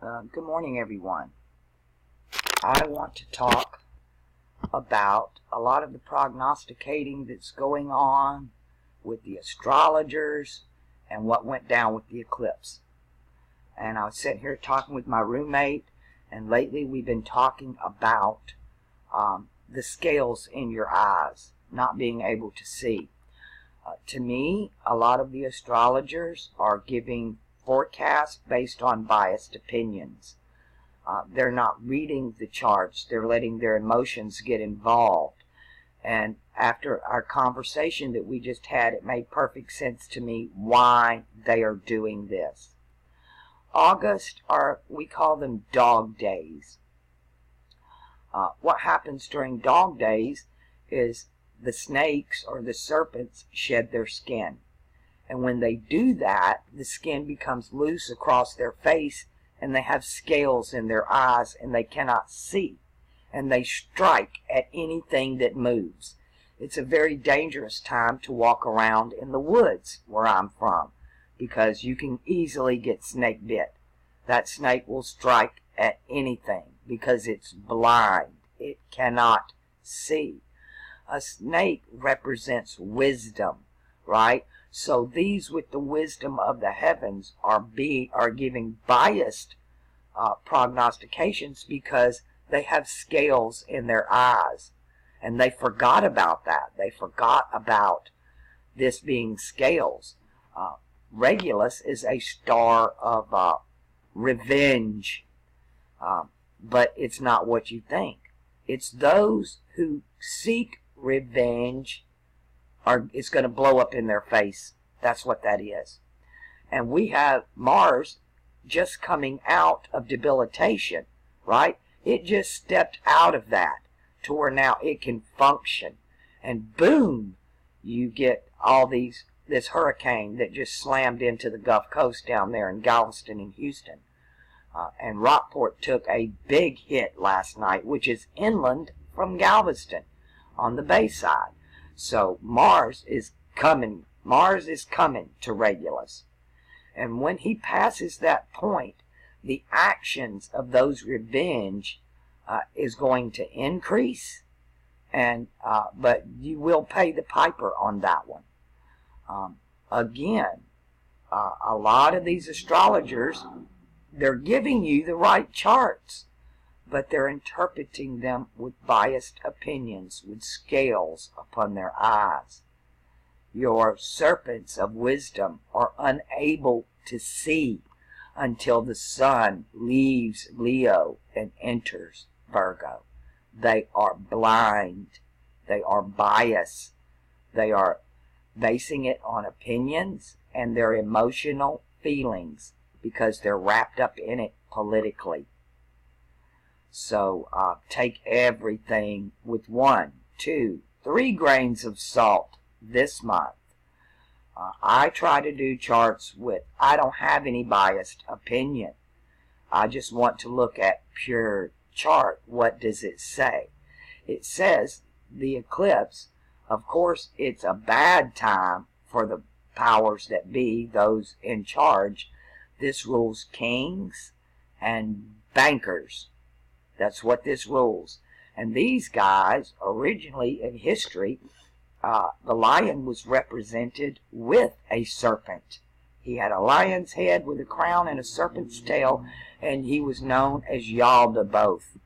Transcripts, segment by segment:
Good morning, everyone. I want to talk about a lot of the prognosticating that's going on with the astrologers and what went down with the eclipse. And I was sitting here talking with my roommate, and lately we've been talking about the scales in your eyes, not being able to see. To me, a lot of the astrologers are giving forecasts based on biased opinions. They're not reading the charts. They're letting their emotions get involved. And after our conversation that we just had, it made perfect sense to me why they are doing this. August we call them dog days. What happens during dog days is the snakes or the serpents shed their skin. And when they do that, the skin becomes loose across their face, and they have scales in their eyes, and they cannot see. And they strike at anything that moves. It's a very dangerous time to walk around in the woods where I'm from, because you can easily get snake bit. That snake will strike at anything because it's blind. It cannot see. A snake represents wisdom, right? So these with the wisdom of the heavens are giving biased prognostications because they have scales in their eyes. And they forgot about that. They forgot about this being scales. Regulus is a star of revenge, but it's not what you think. It's those who seek revenge it's going to blow up in their face. That's what that is. And we have Mars just coming out of debilitation, right? It just stepped out of that to where now it can function. And boom, you get all this hurricane that just slammed into the Gulf Coast down there in Galveston and Houston. And Rockport took a big hit last night, which is inland from Galveston on the bayside. So Mars is coming. Mars is coming to Regulus. And when he passes that point, the actions of those revenge is going to increase. And but you will pay the piper on that one. Again, a lot of these astrologers, they're giving you the right charts, but they're interpreting them with biased opinions, with scales upon their eyes. Your serpents of wisdom are unable to see until the sun leaves Leo and enters Virgo. They are blind. They are biased. They are basing it on opinions and their emotional feelings because they're wrapped up in it politically. So take everything with 1, 2, 3 grains of salt this month. I try to do charts I don't have any biased opinion. I just want to look at pure chart. What does it say? It says the eclipse, of course, it's a bad time for the powers that be, those in charge. This rules kings and bankers. That's what this rules. And these guys, originally in history, the lion was represented with a serpent. He had a lion's head with a crown and a serpent's tail, and he was known as Yaldabaoth,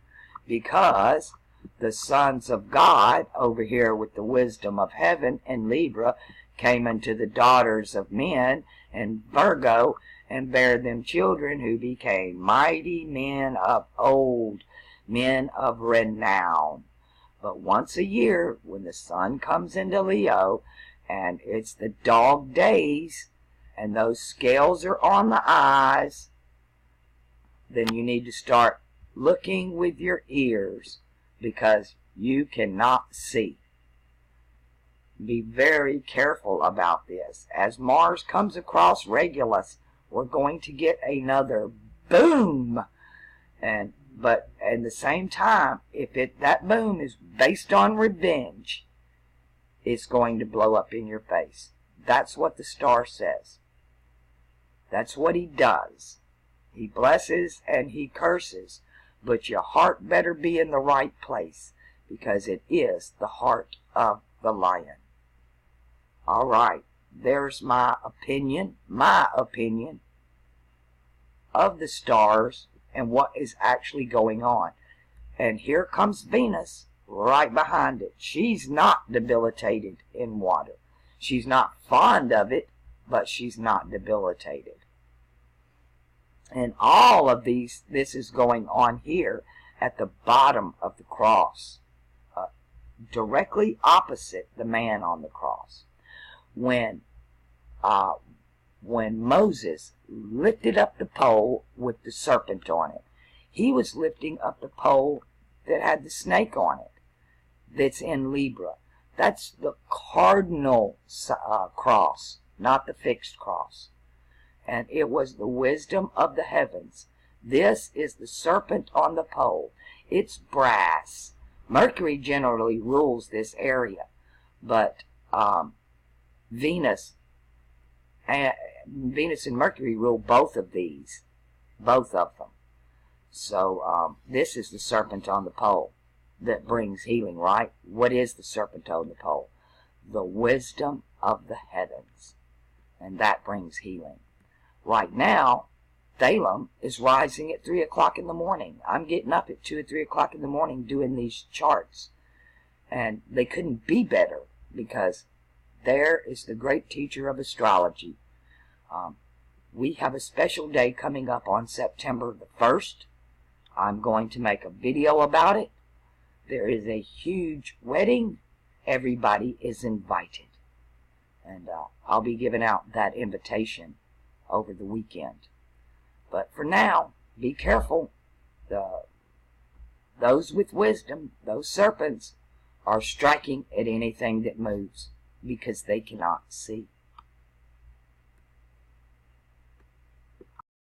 because the sons of God, over here with the wisdom of heaven in Libra, came unto the daughters of men in Virgo, and bare them children who became mighty men of old, men of renown. But once a year, when the sun comes into Leo, and it's the dog days, and those scales are on the eyes, then you need to start looking with your ears, because you cannot see. Be very careful about this. As Mars comes across Regulus, we're going to get another boom. But at the same time, if that boom is based on revenge, it's going to blow up in your face. That's what the star says. That's what he does. He blesses and he curses, but your heart better be in the right place, because it is the heart of the lion. All right, there's my opinion of the stars and what is actually going on. And here comes Venus right behind it. She's not debilitated in water. She's not fond of it, but she's not debilitated. And all of this is going on here at the bottom of the cross, directly opposite the man on the cross. When Moses lifted up the pole with the serpent on it, he was lifting up the pole that had the snake on it, that's in Libra. That's the cardinal cross, not the fixed cross. And it was the wisdom of the heavens. This is the serpent on the pole. It's brass. Mercury generally rules this area, but Venus and Mercury rule both of these, both of them. So this is the serpent on the pole that brings healing, right? What is the serpent on the pole? The wisdom of the heavens, and that brings healing. Right now, Thalum is rising at 3 o'clock in the morning. I'm getting up at 2 or 3 o'clock in the morning doing these charts, and they couldn't be better, because there is the great teacher of astrology. We have a special day coming up on September the 1st. I'm going to make a video about it. There is a huge wedding. Everybody is invited. And I'll be giving out that invitation over the weekend. But for now, be careful. Those with wisdom, those serpents, are striking at anything that moves, because they cannot see.